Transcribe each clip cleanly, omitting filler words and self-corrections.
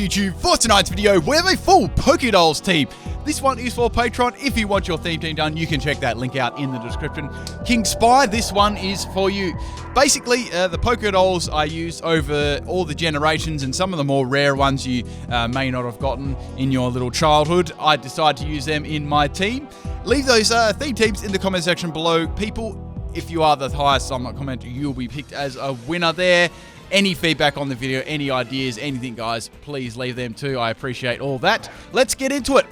YouTube? For tonight's video, we have a full Pokedolls team. This one is for Patreon. If you want your theme team done, you can check that link out in the description. King Spy, this one is for you. Basically, the Pokedolls I use over all the generations, and some of the more rare ones you may not have gotten in your little childhood, I decided to use them in my team. Leave those theme teams in the comment section below. People, if you are the highest comment, you'll be picked as a winner there. Any feedback on the video, any ideas, anything, guys, please leave them too. I appreciate all that. Let's get into it.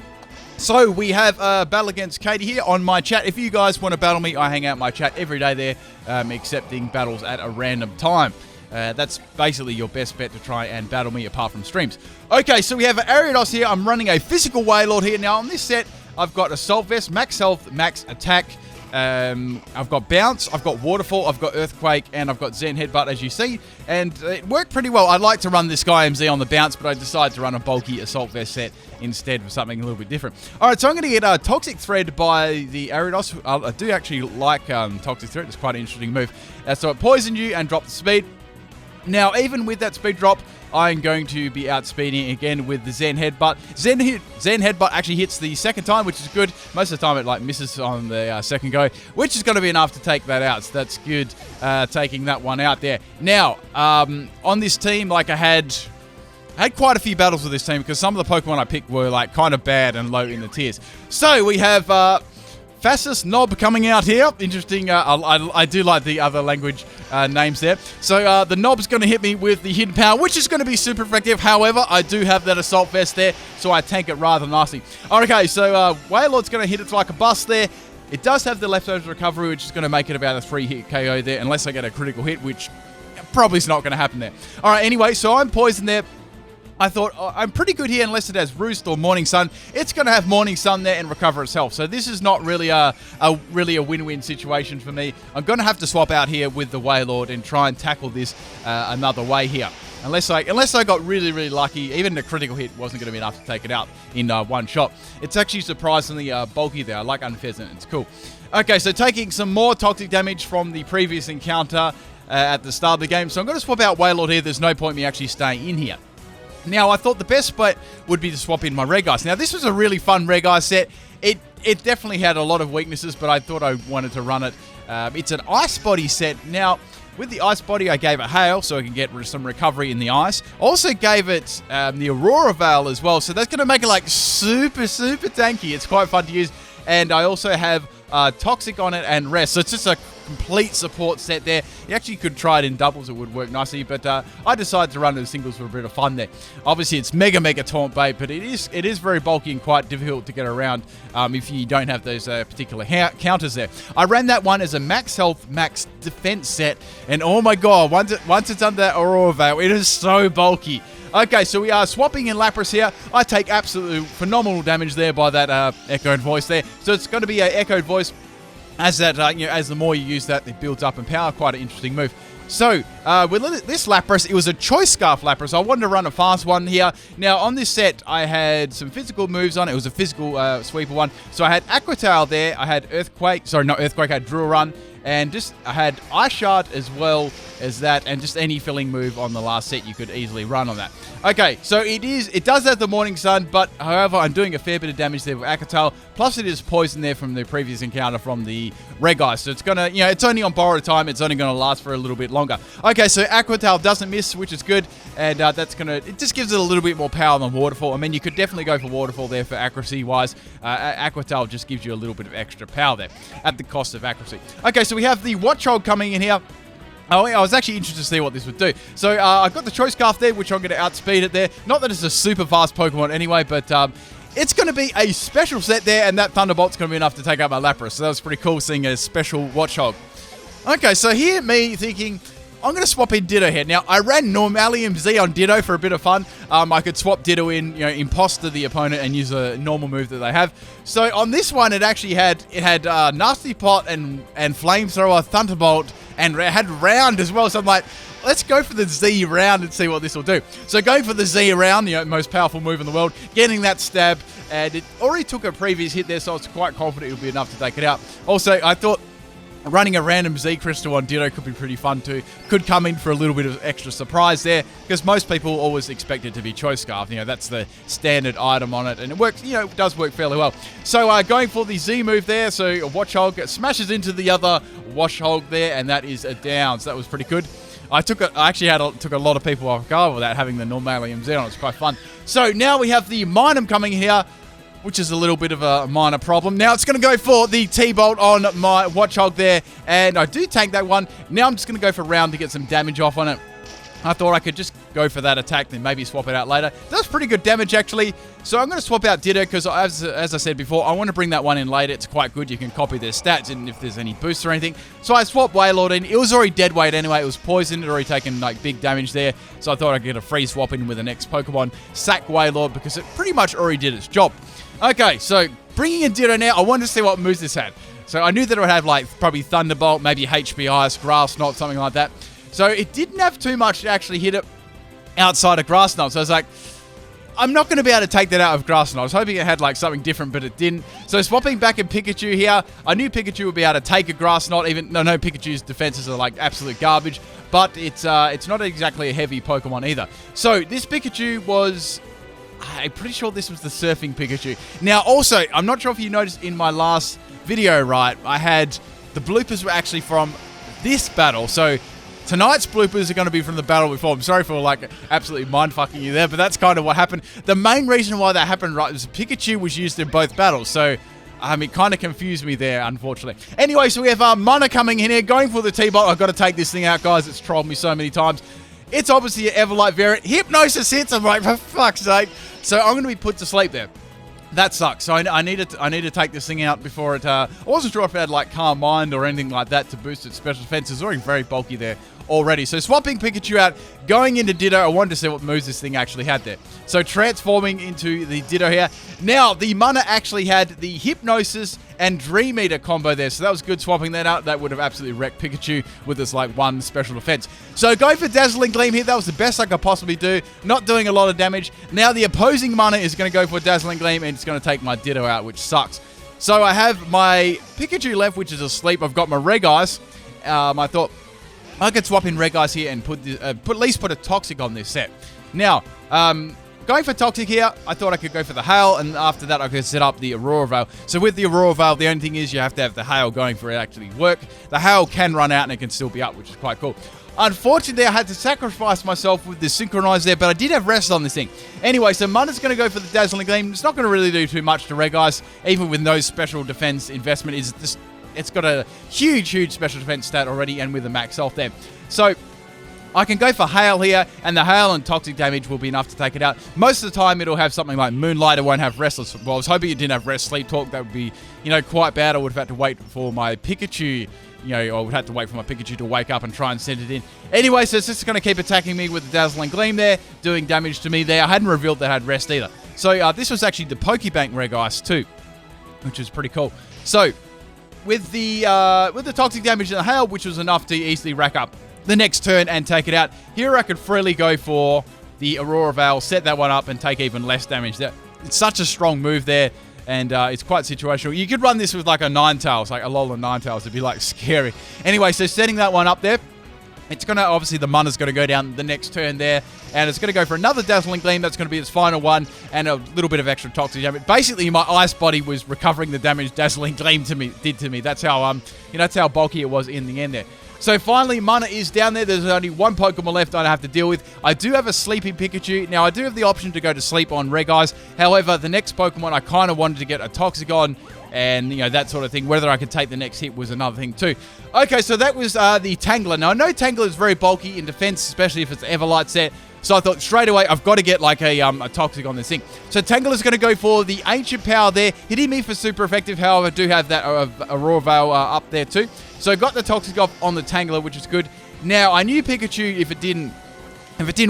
So we have a battle against Katy here on my chat. If you guys want to battle me, I hang out in my chat every day there, accepting battles at a random time. That's basically your best bet to try and battle me apart from streams. Okay, so we have Ariados here. I'm running a physical Wailord here. Now on this set, I've got Assault Vest, max health, max attack. I've got Bounce, I've got Waterfall, I've got Earthquake, and I've got Zen Headbutt, as you see, and it worked pretty well. I'd like to run this Sky MZ on the Bounce, but I decided to run a bulky Assault Vest set instead for something a little bit different. Alright, so I'm going to get Toxic Thread by the Ariados. I do actually like Toxic Thread, it's quite an interesting move. So it poisoned you and dropped the speed. Now, even with that speed drop, I'm going to be outspeeding again with the Zen Headbutt. Zen Headbutt actually hits the second time, which is good. Most of the time it misses on the second go, which is going to be enough to take that out. So that's good, taking that one out there. Now, on this team, I had quite a few battles with this team because some of the Pokemon I picked were kind of bad and low in the tiers. So we have Fastest Knob coming out here. Interesting. I do like the other language names there. So the Knob's going to hit me with the Hidden Power, which is going to be super effective. However, I do have that Assault Vest there, so I tank it rather nicely. Okay, so Wailord's going to hit it like a bus there. It does have the Leftovers Recovery, which is going to make it about a 3-hit KO there, unless I get a critical hit, which probably is not going to happen there. All right, anyway, so I'm poisoned there. I thought, I'm pretty good here unless it has Roost or Morning Sun. It's going to have Morning Sun there and recover itself. So this is not really a win-win situation for me. I'm going to have to swap out here with the Wailord and try and tackle this another way here. Unless I got really, really lucky, even a critical hit wasn't going to be enough to take it out in one shot. It's actually surprisingly bulky there. I like Unfezant. It's cool. Okay, so taking some more toxic damage from the previous encounter at the start of the game. So I'm going to swap out Wailord here. There's no point me actually staying in here. Now, I thought the best bet would be to swap in my Regice. Now, this was a really fun Regice set. It definitely had a lot of weaknesses, but I thought I wanted to run it. It's an Ice Body set. Now, with the Ice Body, I gave it Hail, so I can get some recovery in the ice. Also gave it the Aurora Veil as well, so that's going to make it super, super tanky. It's quite fun to use. And I also have Toxic on it and Rest, so it's just a complete support set there. You actually could try it in doubles, it would work nicely, but I decided to run it in singles for a bit of fun there. Obviously, it's mega taunt bait, but it is very bulky and quite difficult to get around if you don't have those particular counters there. I ran that one as a max health, max defense set, and oh my god, once it's under that Aurora Veil, it is so bulky. Okay, so we are swapping in Lapras here. I take absolutely phenomenal damage there by that echoed voice there. So it's going to be an echoed voice. As that, as the more you use that, it builds up in power. Quite an interesting move. So, with this Lapras, it was a Choice Scarf Lapras. I wanted to run a fast one here. Now, on this set, I had some physical moves on it. It was a physical sweeper one. So, I had Aqua Tail there. I had Earthquake. Sorry, not Earthquake. I had Drill Run. And I had Ice Shard as well as that. And just any filling move on the last set you could easily run on that. Okay, so it does have the Morning Sun, but however, I'm doing a fair bit of damage there with Aqua Tail. Plus, it is poison there from the previous encounter from the Regice. So it's gonna, it's only on borrowed time. It's only gonna last for a little bit longer. Okay, so Aqua Tail doesn't miss, which is good, and it just gives it a little bit more power than Waterfall. I mean, you could definitely go for Waterfall there for accuracy-wise. Aqua Tail just gives you a little bit of extra power there at the cost of accuracy. Okay, so we have the Watchog coming in here. Oh, I was actually interested to see what this would do. So I've got the Choice Scarf there, which I'm going to outspeed it there. Not that it's a super fast Pokemon anyway, but it's going to be a special set there, and that Thunderbolt's going to be enough to take out my Lapras. So that was pretty cool seeing a special Watchog. Okay, so here me thinking, I'm going to swap in Ditto here. Now, I ran Normalium Z on Ditto for a bit of fun. I could swap Ditto in, imposter the opponent and use a normal move that they have. So on this one, it actually had Nasty Pot and Flamethrower, Thunderbolt, and it had Round as well. So I'm like, let's go for the Z Round and see what this will do. So going for the Z Round, most powerful move in the world, getting that stab, and it already took a previous hit there, so I was quite confident it would be enough to take it out. Also, I thought Running a random Z Crystal on Ditto could be pretty fun too. Could come in for a little bit of extra surprise there, because most people always expect it to be Choice Scarf. That's the standard item on it, and it works, it does work fairly well. So going for the Z move there, so Watch Hog smashes into the other Watch Hog there, and that is a down, so that was pretty good. I took a lot of people off guard with that, having the Normalium Z on. It's quite fun. So now we have the Minum coming here, which is a little bit of a minor problem. Now it's going to go for the T-Bolt on my Watch Hog there, and I do tank that one. Now I'm just going to go for Round to get some damage off on it. I thought I could just go for that attack, then maybe swap it out later. That's pretty good damage, actually. So I'm going to swap out Ditto, because as I said before, I want to bring that one in later. It's quite good. You can copy their stats, and if there's any boosts or anything. So I swapped Wailord in. It was already dead weight anyway. It was poisoned. It had already taken big damage there. So I thought I'd get a free swap in with the next Pokemon. Sack Wailord, because it pretty much already did its job. Okay, so bringing in Ditto now, I wanted to see what moves this had. So I knew that it would have probably Thunderbolt, maybe HP Ice, Grass Knot, something like that. So it didn't have too much to actually hit it outside of Grass Knot. So I was like, I'm not going to be able to take that out of Grass Knot. I was hoping it had something different, but it didn't. So swapping back in Pikachu here, I knew Pikachu would be able to take a Grass Knot, even though Pikachu's defenses are absolute garbage. But it's not exactly a heavy Pokemon either. So this Pikachu was... I'm pretty sure this was the Surfing Pikachu. Now, also, I'm not sure if you noticed in my last video, right, I had the bloopers were actually from this battle. So tonight's bloopers are going to be from the battle before. I'm sorry for absolutely mind-fucking you there, but that's kind of what happened. The main reason why that happened, right, was Pikachu was used in both battles. So it kind of confused me there, unfortunately. Anyway, so we have Mana coming in here, going for the T-Bolt. I've got to take this thing out, guys. It's trolled me so many times. It's obviously an Everlight variant. Hypnosis hits. I'm like, for fuck's sake. So I'm going to be put to sleep there. That sucks. So I need to take this thing out before it... I wasn't sure if it had Calm Mind or anything like that to boost its special defense. It's already very bulky there already. So swapping Pikachu out, going into Ditto, I wanted to see what moves this thing actually had there. So transforming into the Ditto here. Now, the Mana actually had the Hypnosis and Dream Eater combo there. So that was good swapping that out. That would have absolutely wrecked Pikachu with this one special defense. So going for Dazzling Gleam here. That was the best I could possibly do. Not doing a lot of damage. Now the opposing Mana is going to go for Dazzling Gleam, and it's going to take my Ditto out, which sucks. So I have my Pikachu left, which is asleep. I've got my Reg Eyes. I thought I could swap in Reg Eyes here and at least put a Toxic on this set. Now, going for Toxic here, I thought I could go for the Hail, and after that I could set up the Aurora Veil. So with the Aurora Veil, the only thing is you have to have the Hail going for it to actually work. The Hail can run out and it can still be up, which is quite cool. Unfortunately, I had to sacrifice myself with the Synchronize there, but I did have Rest on this thing. Anyway, so Mana's going to go for the Dazzling Gleam. It's not going to really do too much to Reg Eyes, even with no special defense investment. It's got a huge special defense stat already, and with a max health there. So I can go for Hail here, and the Hail and Toxic damage will be enough to take it out. Most of the time, it'll have something like Moonlight. It won't have Restless. Well, I was hoping it didn't have Rest Sleep Talk. That would be, quite bad. I would have had to wait for my Pikachu. I would have to wait for my Pikachu to wake up and try and send it in. Anyway, so it's just going to keep attacking me with the Dazzling Gleam there, doing damage to me there. I hadn't revealed that I had Rest either. So this was actually the Pokebank Reg Ice too, which is pretty cool. So with the Toxic damage and the Hail, which was enough to easily rack up the next turn and take it out, here I could freely go for the Aurora Veil, set that one up and take even less damage. It's such a strong move there. And it's quite situational. You could run this with a Ninetales, a Alolan Ninetales. It'd be scary. Anyway, so setting that one up there. It's going to, obviously, the Mana's going to go down the next turn there. And it's going to go for another Dazzling Gleam. That's going to be its final one. And a little bit of extra Toxic damage. Basically, my Ice Body was recovering the damage Dazzling Gleam did to me. That's how, that's how bulky it was in the end there. So finally, Mana is down there. There's only one Pokemon left I have to deal with. I do have a sleeping Pikachu. Now, I do have the option to go to sleep on Reg Eyes. However, the next Pokemon I kind of wanted to get a Toxic on, and, that sort of thing. Whether I could take the next hit was another thing too. Okay, so that was the Tangler. Now, I know Tangler is very bulky in defense, especially if it's Everlight set. So I thought straight away, I've got to get a Toxic on this thing. So Tangler's going to go for the Ancient Power there, hitting me for super effective. However, I do have that Aurora Veil up there too. So got the Toxic off on the Tangler, which is good. Now, I knew Pikachu, if it didn't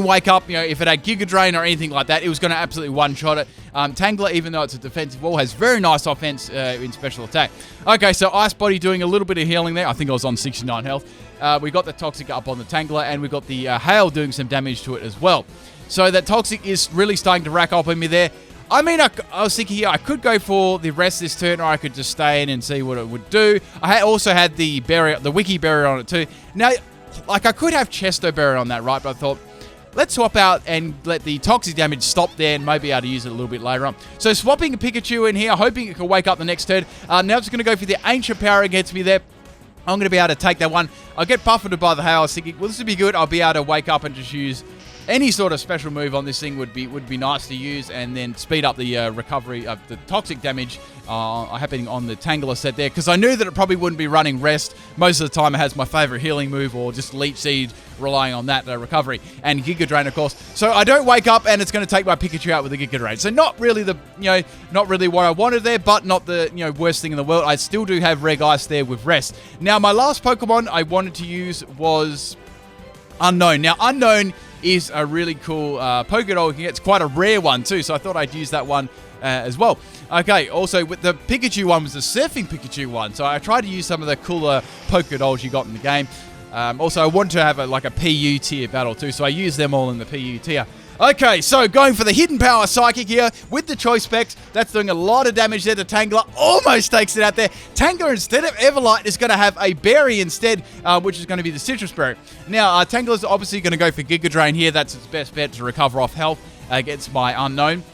wake up, if it had Giga Drain or anything like that, it was going to absolutely one-shot it. Tangler, even though it's a defensive wall, has very nice offense in special attack. Okay, so Ice Body doing a little bit of healing there. I think I was on 69 health. We got the Toxic up on the Tangler, and we got the Hail doing some damage to it as well. So that Toxic is really starting to rack up on me there. I mean, I was thinking here, I could go for the rest this turn, or I could just stay in and see what it would do. I also had the Wiki Berry on it too. Now, like, I could have Chesto Berry on that, right? But I thought, let's swap out and let the toxic damage stop there and maybe be able to use it a little bit later on. So swapping a Pikachu in here, hoping it can wake up the next turn. Now I'm just going to go for the Ancient Power against me there. I'm going to be able to take that one. I'll get buffeted by the hail. I was thinking, well, this would be good. I'll be able to wake up and just use any sort of special move on this thing would be nice to use, and then speed up the recovery of the toxic damage happening on the Tangela set there, because I knew that it probably wouldn't be running Rest. Most of the time it has my favorite healing move, or just Leech Seed, relying on that recovery, and Giga Drain, of course. So I don't wake up, and it's going to take my Pikachu out with the Giga Drain. So not really not really what I wanted there, but not the worst thing in the world. I still do have Reg Ice there with Rest. Now my last Pokemon I wanted to use was Unknown. Now Unknown is a really cool Pokedoll. It's quite a rare one too, so I thought I'd use that one as well. Okay, also with the Pikachu one was the Surfing Pikachu one, so I tried to use some of the cooler Pokedolls you got in the game. Also, I wanted to have a PU tier battle too, so I used them all in the PU tier. Okay, so going for the Hidden Power Psychic here with the Choice Specs. That's doing a lot of damage there to Tangela. Almost takes it out there. Tangela, instead of Everlight, is going to have a Berry instead, which is going to be the Citrus Berry. Now, Tangela's obviously going to go for Giga Drain here. That's its best bet to recover off health against my Unknown.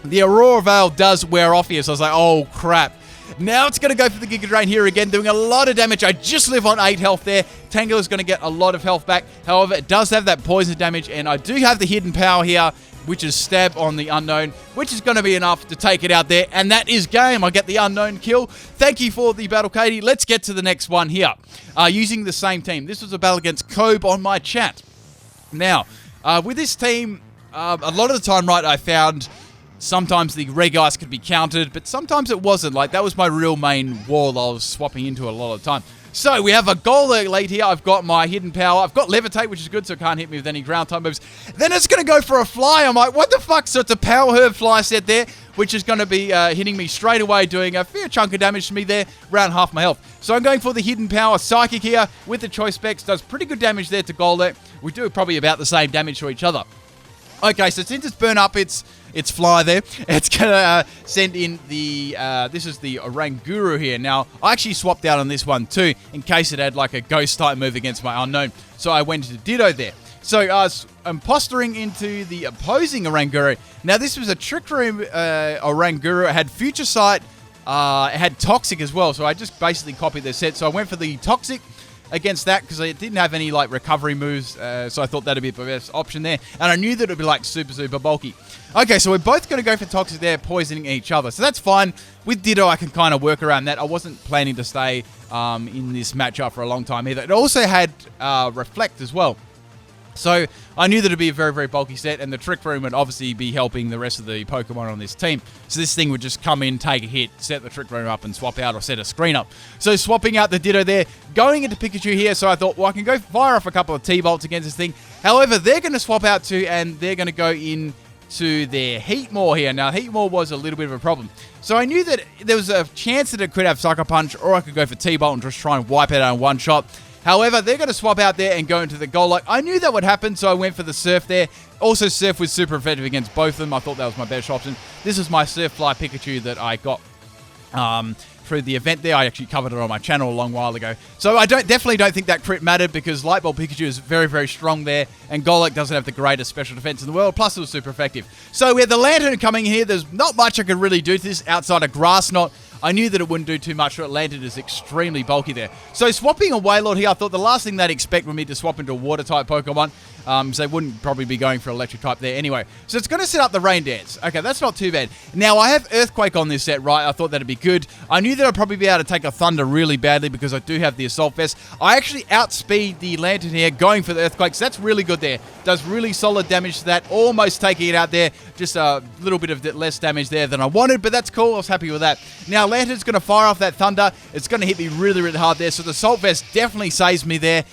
The Aurora Veil does wear off here, so I was like, oh, crap. Now it's going to go for the Giga Drain here again, doing a lot of damage. I just live on 8 health there. Tangela's going to get a lot of health back. However, it does have that poison damage, and I do have the Hidden Power here, which is Stab on the Unknown, which is going to be enough to take it out there, and that is game. I get the Unknown kill. Thank you for the battle, Katy. Let's get to the next one here. Using the same team. This was a battle against Kobe on my chat. Now, with this team, a lot of the time, right, I found sometimes the Reg Ice could be countered, but sometimes it wasn't. Like, that was my real main wall I was swapping into a lot of the time. So, we have a Golem lead here. I've got my Hidden Power. I've got Levitate, which is good, so it can't hit me with any ground type moves. Then it's going to go for a Fly. I'm like, what the fuck? So, it's a Power Herb Fly set there, which is going to be hitting me straight away, doing a fair chunk of damage to me there, around half my health. So, I'm going for the Hidden Power Psychic here with the Choice Specs. Does pretty good damage there to Golem. We do probably about the same damage to each other. Okay, so since it's burnt up its Fly there, it's going to send in the, this is the Oranguru here. Now, I actually swapped out on this one too, in case it had like a Ghost type move against my Unknown. So I went to Ditto there. So I'm postering into the opposing Oranguru. Now, this was a Trick Room Oranguru. It had Future Sight, it had Toxic as well. So I just basically copied their set. So I went for the Toxic against that, because it didn't have any like recovery moves, so I thought that'd be the best option there, and I knew that it would be like super bulky. Okay, so we're both going to go for Toxic there, poisoning each other, so that's fine. With Ditto, I can kind of work around that. I wasn't planning to stay in this matchup for a long time either. It also had Reflect as well, so I knew that it'd be a very bulky set, and the Trick Room would obviously be helping the rest of the Pokemon on this team. So this thing would just come in, take a hit, set the Trick Room up, and swap out, or set a screen up. So swapping out the Ditto there, going into Pikachu here, so I thought, well, I can go fire off a couple of T-Bolts against this thing. However, they're going to swap out too, and they're going to go in to their Heatmore here. Now, Heatmore was a little bit of a problem. So I knew that there was a chance that it could have Sucker Punch, or I could go for T-Bolt and just try and wipe it out in one shot. However, they're going to swap out there and go into the Golem. I knew that would happen, so I went for the Surf there. Also, Surf was super effective against both of them. I thought that was my best option. This is my Surf Fly Pikachu that I got through the event there. I actually covered it on my channel a long while ago. So I definitely don't think that crit mattered, because Light Bulb Pikachu is very strong there, and Golem doesn't have the greatest special defense in the world, plus it was super effective. So we had the Lantern coming here. There's not much I could really do to this outside of Grass Knot. I knew that it wouldn't do too much. Lantern is extremely bulky there. So swapping a Wailord here, I thought the last thing they'd expect would be to swap into a Water-type Pokemon. So they wouldn't probably be going for Electric type there anyway. So it's going to set up the Rain Dance. Okay, that's not too bad. Now, I have Earthquake on this set, right? I thought that'd be good. I knew that I'd probably be able to take a Thunder really badly, because I do have the Assault Vest. I actually outspeed the Lantern here, going for the Earthquake. So that's really good there. Does really solid damage to that. Almost taking it out there. Just a little bit of less damage there than I wanted, but that's cool. I was happy with that. Now, Lantern's going to fire off that Thunder. It's going to hit me really hard there. So the Assault Vest definitely saves me there.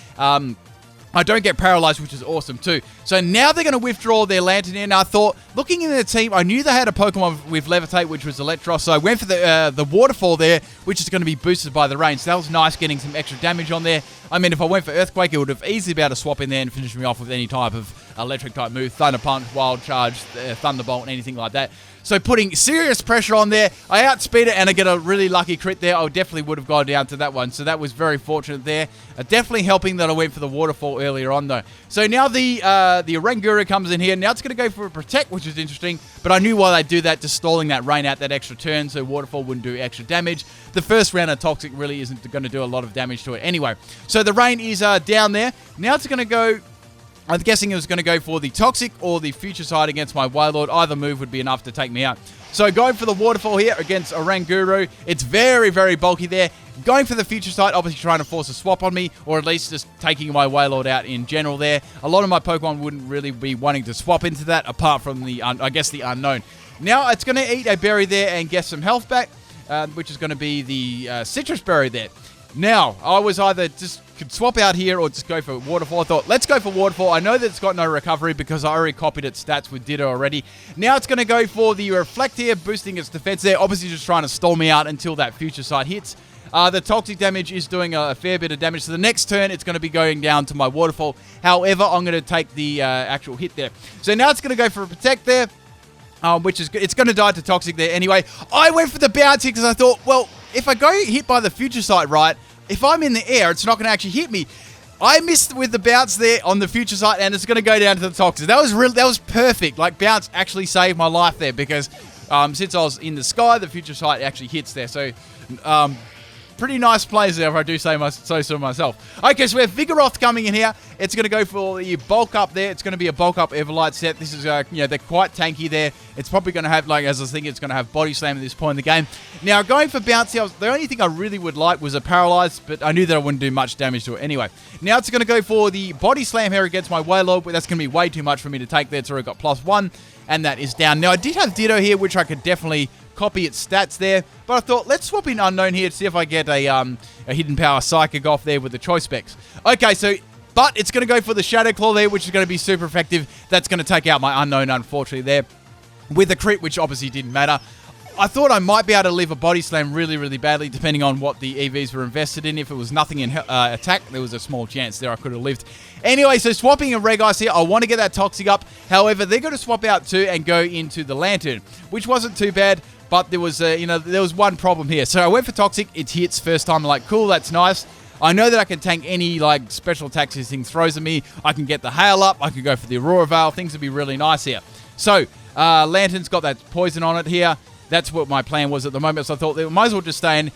I don't get paralyzed, which is awesome too. So now they're going to withdraw their Lantern in. I thought, looking in their team, I knew they had a Pokemon with Levitate, which was Electros. So I went for the Waterfall there, which is going to be boosted by the rain. So that was nice, getting some extra damage on there. I mean, if I went for Earthquake, it would have easily been able to swap in there and finish me off with any type of electric type move, Thunder Punch, Wild Charge, Thunderbolt, anything like that. So putting serious pressure on there. I outspeed it and I get a really lucky crit there. I definitely would have gone down to that one. So that was very fortunate there. Definitely helping that I went for the waterfall earlier on though. So now the Oranguru comes in here. Now it's going to go for a protect, which is interesting. But I knew why they do that, just stalling that rain out that extra turn so waterfall wouldn't do extra damage. The first round of Toxic really isn't going to do a lot of damage to it anyway. So the rain is down there. Now it's going to go... I'm guessing it was going to go for the Toxic or the Future Sight against my Wailord. Either move would be enough to take me out. So going for the Waterfall here against Oranguru. It's very, very bulky there. Going for the Future Sight, obviously trying to force a swap on me, or at least just taking my Wailord out in general there. A lot of my Pokemon wouldn't really be wanting to swap into that, apart from the, I guess, the unknown. Now it's going to eat a berry there and get some health back, which is going to be the Citrus Berry there. Now, I was either just could swap out here or just go for Waterfall. I thought, let's go for Waterfall. I know that it's got no recovery because I already copied its stats with Ditto already. Now it's going to go for the Reflect here, boosting its defense there. Obviously just trying to stall me out until that Future Sight hits. The Toxic damage is doing a fair bit of damage. So the next turn, it's going to be going down to my Waterfall. However, I'm going to take the actual hit there. So now it's going to go for a Protect there. Which is good. It's going to die to Toxic there anyway. I went for the bounce here because I thought, well, if I go hit by the Future Sight right, if I'm in the air, it's not going to actually hit me. I missed with the bounce there on the Future Sight, and it's going to go down to the Toxic. That was perfect. Like, bounce actually saved my life there because since I was in the sky, the Future Sight actually hits there. So, pretty nice plays there, if I do say so myself. Okay, so we have Vigoroth coming in here. It's going to go for the bulk up there. It's going to be a bulk up Everlight set. This is, they're quite tanky there. It's probably going to have, like, as I was thinking, it's going to have Body Slam at this point in the game. Now, going for Bouncy, the only thing I really would like was a Paralyze, but I knew that I wouldn't do much damage to it anyway. Now it's going to go for the Body Slam here against my Wailord, but that's going to be way too much for me to take there. It's already got +1, and that is down. Now, I did have Ditto here, which I could definitely copy its stats there, but I thought, let's swap in Unknown here to see if I get a Hidden Power Psychic off there with the Choice Specs. Okay, so, but it's going to go for the Shadow Claw there, which is going to be super effective. That's going to take out my Unknown, unfortunately, there. With a crit, which obviously didn't matter. I thought I might be able to live a Body Slam really, really badly, depending on what the EVs were invested in. If it was nothing in attack, there was a small chance there I could have lived. Anyway, so swapping a Regice here, I want to get that Toxic up. However, they're going to swap out too and go into the Lantern, which wasn't too bad. But there was, there was one problem here. So I went for Toxic. It hits first time. I'm like, cool, that's nice. I know that I can tank any, like, special attacks this thing throws at me. I can get the Hail up. I can go for the Aurora Veil. Things would be really nice here. So, Lantern's got that poison on it here. That's what my plan was at the moment. So I thought they might as well just stay in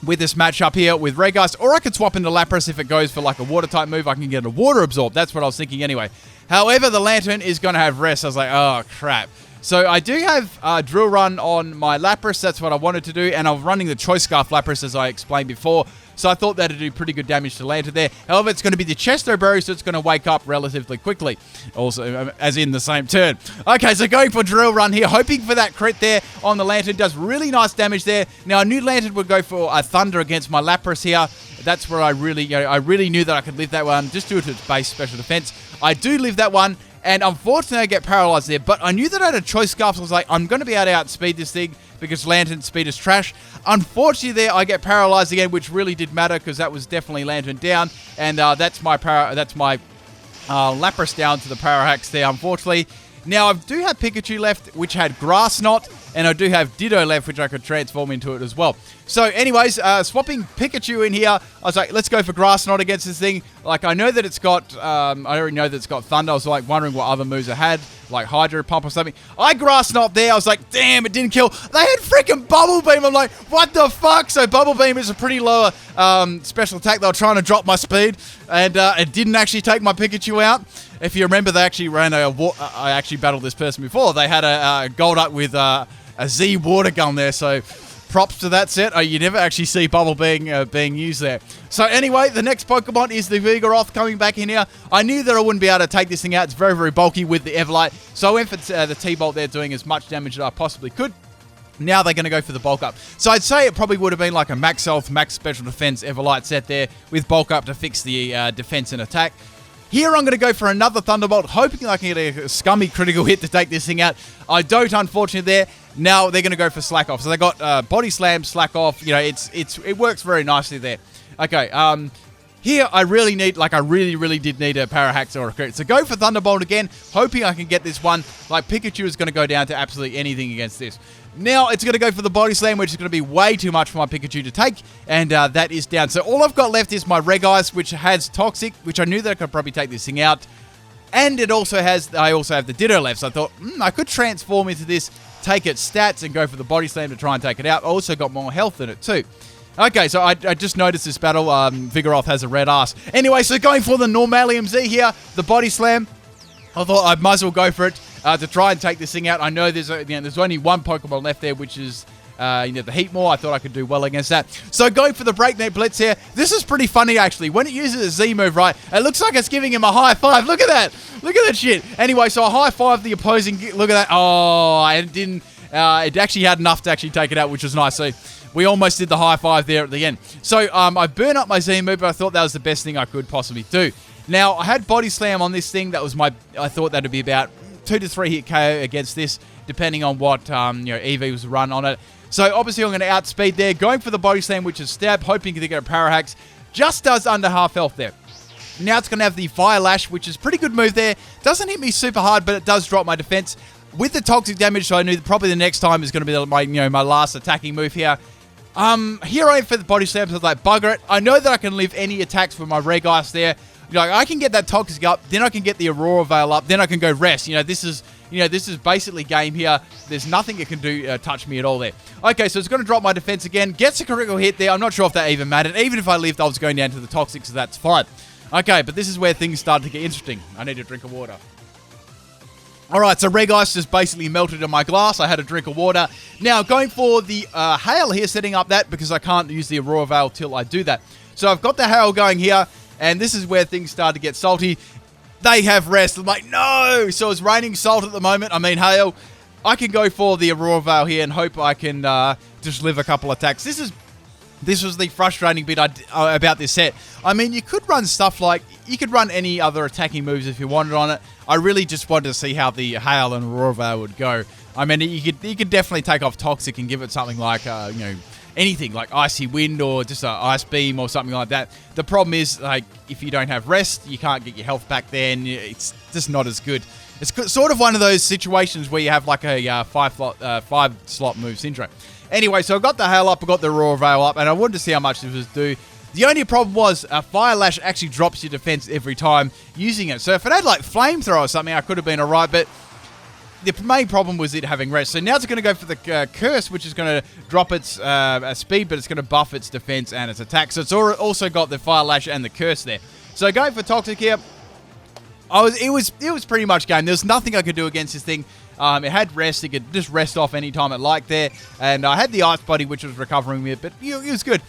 with this matchup here with Regice. Or I could swap into Lapras if it goes for, like, a Water-type move. I can get a Water Absorb. That's what I was thinking anyway. However, the Lantern is going to have Rest. I was like, oh, crap. So I do have Drill Run on my Lapras. That's what I wanted to do. And I'm running the Choice Scarf Lapras, as I explained before. So I thought that'd do pretty good damage to Lantern there. However, it's going to be the Chesto Berry, so it's going to wake up relatively quickly. Also, as in the same turn. Okay, so going for Drill Run here. Hoping for that crit there on the Lantern. Does really nice damage there. Now, I knew Lantern would go for a Thunder against my Lapras here. That's where I really knew that I could live that one. Just due to its base special defense. I do live that one. And unfortunately, I get paralyzed there. But I knew that I had a Choice Scarf. So I was like, I'm going to be able to outspeed this thing because Lantern speed is trash. Unfortunately, there I get paralyzed again, which really did matter because that was definitely Lantern down. And that's my Lapras down to the Power Hacks there, unfortunately. Now, I do have Pikachu left, which had Grass Knot, and I do have Ditto left, which I could transform into it as well. So, anyways, swapping Pikachu in here, I was like, let's go for Grass Knot against this thing. Like, I know that it's got, I already know that it's got Thunder. I was like wondering what other moves it had, like Hydro Pump or something. I Grass Knot there. I was like, damn, it didn't kill. They had freaking Bubble Beam. I'm like, what the fuck? So, Bubble Beam is a pretty lower special attack. They were trying to drop my speed, and it didn't actually take my Pikachu out. If you remember, they actually ran I actually battled this person before. They had a Gold Up with a Z Water Gun there, so props to that set. You never actually see Bubble being used there. So anyway, the next Pokemon is the Vigoroth coming back in here. I knew that I wouldn't be able to take this thing out. It's very, very bulky with the Everlight. So I went for the T-Bolt there, doing as much damage as I possibly could. Now they're going to go for the Bulk Up. So I'd say it probably would have been like a Max Health, Max Special Defense Everlight set there with Bulk Up to fix the defense and attack. Here I'm going to go for another Thunderbolt, hoping I can get a scummy critical hit to take this thing out. I don't, unfortunately, there. Now they're going to go for Slack Off. So they got Body Slam, Slack Off. It works very nicely there. Okay, Here, I really need, like, I really did need a Parahax or a crit. So go for Thunderbolt again, hoping I can get this one. Like, Pikachu is going to go down to absolutely anything against this. Now, it's going to go for the Body Slam, which is going to be way too much for my Pikachu to take, and that is down. So all I've got left is my Regice, which has Toxic, which I knew that I could probably take this thing out. And it also has, I also have the Ditto left, so I thought, I could transform into this, take its stats, and go for the Body Slam to try and take it out. I also got more health in it, too. Okay, so I just noticed this battle. Vigoroth has a red ass. Anyway, so going for the Normalium Z here, the Body Slam. I thought I might as well go for it to try and take this thing out. I know there's only one Pokemon left there, which is the Heatmore. I thought I could do well against that. So going for the Breakneck Blitz here. This is pretty funny, actually. When it uses a Z move, right, it looks like it's giving him a high five. Look at that. Look at that shit. Anyway, so I high five the opposing. Look at that. Oh, I didn't. It actually had enough to actually take it out, which was nice. So we almost did the high five there at the end. So I burn up my Z move, but I thought that was the best thing I could possibly do. Now, I had Body Slam on this thing. That was I thought that would be about 2 to 3 hit KO against this, depending on what EV was run on it. So obviously I'm going to outspeed there. Going for the Body Slam, which is stab, hoping to get a Parahax. Just does under half health there. Now it's going to have the Fire Lash, which is a pretty good move there. Doesn't hit me super hard, but it does drop my defense. With the Toxic damage, so I knew that probably the next time is going to be my last attacking move here. Here I am for the Body Slam, so I was like, bugger it. I know that I can live any attacks with my Regice there. Like, I can get that Toxic up, then I can get the Aurora Veil up, then I can go rest. This is basically game here. There's nothing it can do touch me at all there. Okay, so it's going to drop my defense again. Gets a critical hit there. I'm not sure if that even mattered. Even if I lived, I was going down to the Toxic, so that's fine. Okay, but this is where things started to get interesting. I need a drink of water. Alright, so Regice just basically melted in my glass. I had a drink of water. Now, going for the Hail here, setting up that because I can't use the Aurora Veil till I do that. So I've got the Hail going here, and this is where things start to get salty. They have rest. I'm like, no! So it's raining salt at the moment. I mean, Hail. I can go for the Aurora Veil here and hope I can just live a couple attacks. This was the frustrating bit about this set. I mean, you could run stuff like... You could run any other attacking moves if you wanted on it. I really just wanted to see how the Hail and Aurora Veil would go. I mean, you could definitely take off Toxic and give it something like, anything like Icy Wind or just an Ice Beam or something like that. The problem is, like, if you don't have rest, you can't get your health back then. It's just not as good. It's sort of one of those situations where you have like a 5 slot move syndrome. Anyway, so I got the Hail up, I got the Aurora Veil up, and I wanted to see how much this would do. The only problem was Fire Lash actually drops your defense every time using it. So if it had like Flamethrower or something, I could have been alright, but the main problem was it having rest. So now it's going to go for the Curse, which is going to drop its speed, but it's going to buff its defense and its attack. So it's also got the Fire Lash and the Curse there. So going for Toxic here, it was pretty much game. There was nothing I could do against this thing. It had rest. It could just rest off anytime it liked there. And I had the Ice Body, which was recovering me, but it was good.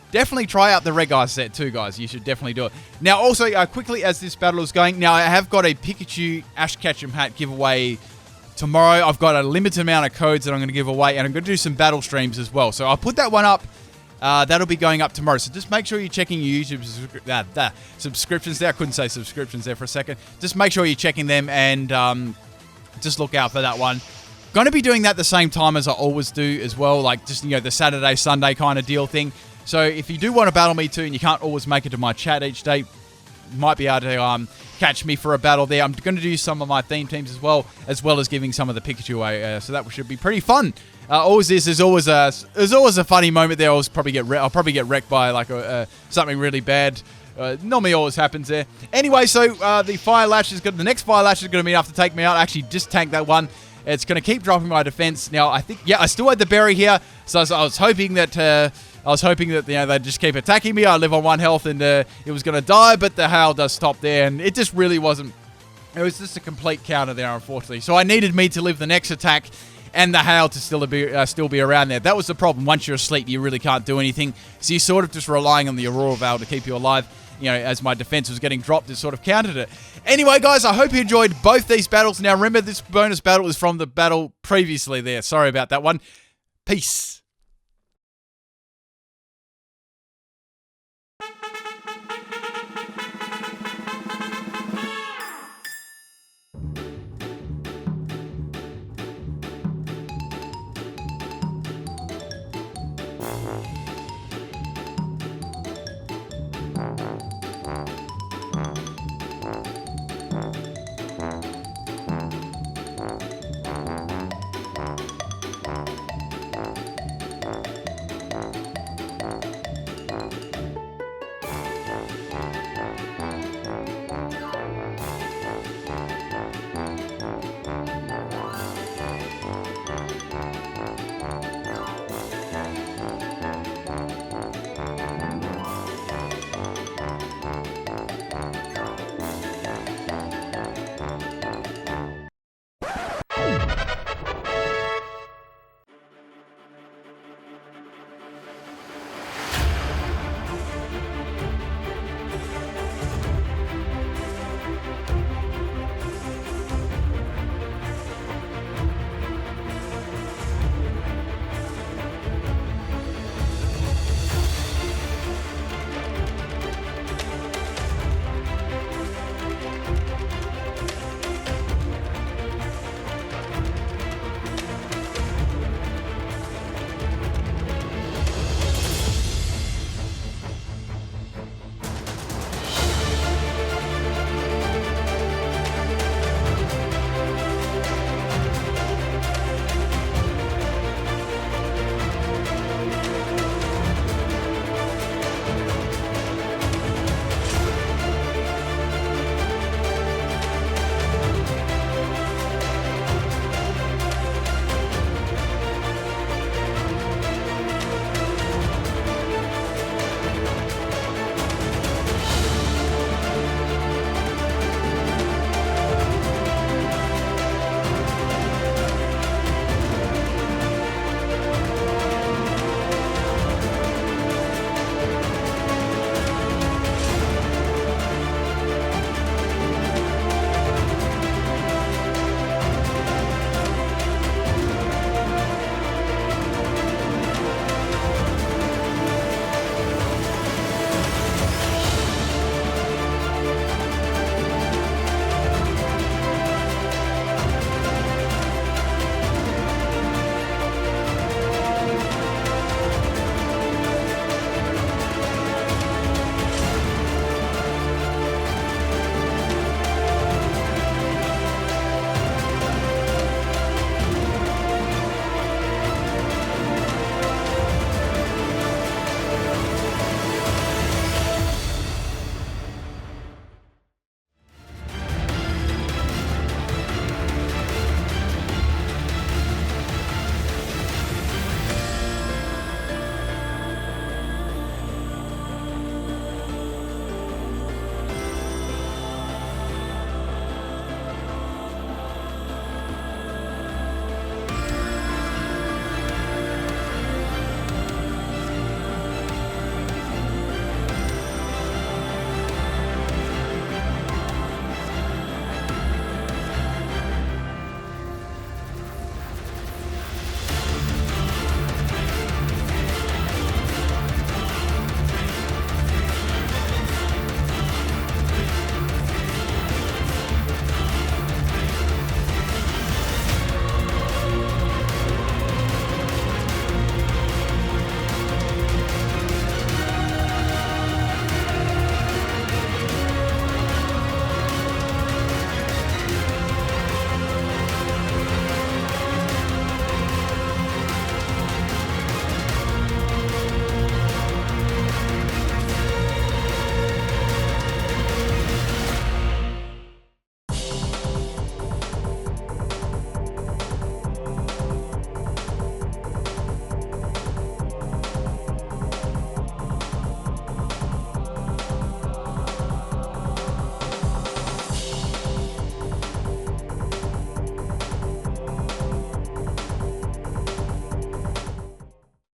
Definitely try out the Regice set too, guys. You should definitely do it. Now, also, quickly as this battle is going, now I have got a Pikachu Ash Ketchum hat giveaway tomorrow. I've got a limited amount of codes that I'm going to give away, and I'm going to do some battle streams as well. So I'll put that one up. That'll be going up tomorrow. So just make sure you're checking your YouTube subscriptions there. I couldn't say subscriptions there for a second. Just make sure you're checking them and just look out for that one. Going to be doing that the same time as I always do as well. Like just, the Saturday, Sunday kind of deal thing. So if you do want to battle me too and you can't always make it to my chat each day, you might be able to catch me for a battle there. I'm going to do some of my theme teams as well as giving some of the Pikachu away. So that should be pretty fun. There's always a funny moment there. I'll probably get wrecked by like something really bad. Normally always happens there. Anyway, so the Fire Lash is good. The next Fire Lash is going to be enough to take me out. I actually just tanked that one. It's going to keep dropping my defense. Now I think I still had the berry here, so I was hoping that they'd just keep attacking me. I live on 1 health and it was going to die, but the Hail does stop there, and it just really wasn't. It was just a complete counter there, unfortunately. So I needed me to live the next attack and the Hail to still be around there. That was the problem. Once you're asleep, you really can't do anything. So you're sort of just relying on the Aurora Veil to keep you alive. As my defense was getting dropped, it sort of countered it. Anyway, guys, I hope you enjoyed both these battles. Now, remember, this bonus battle is from the battle previously there. Sorry about that one. Peace.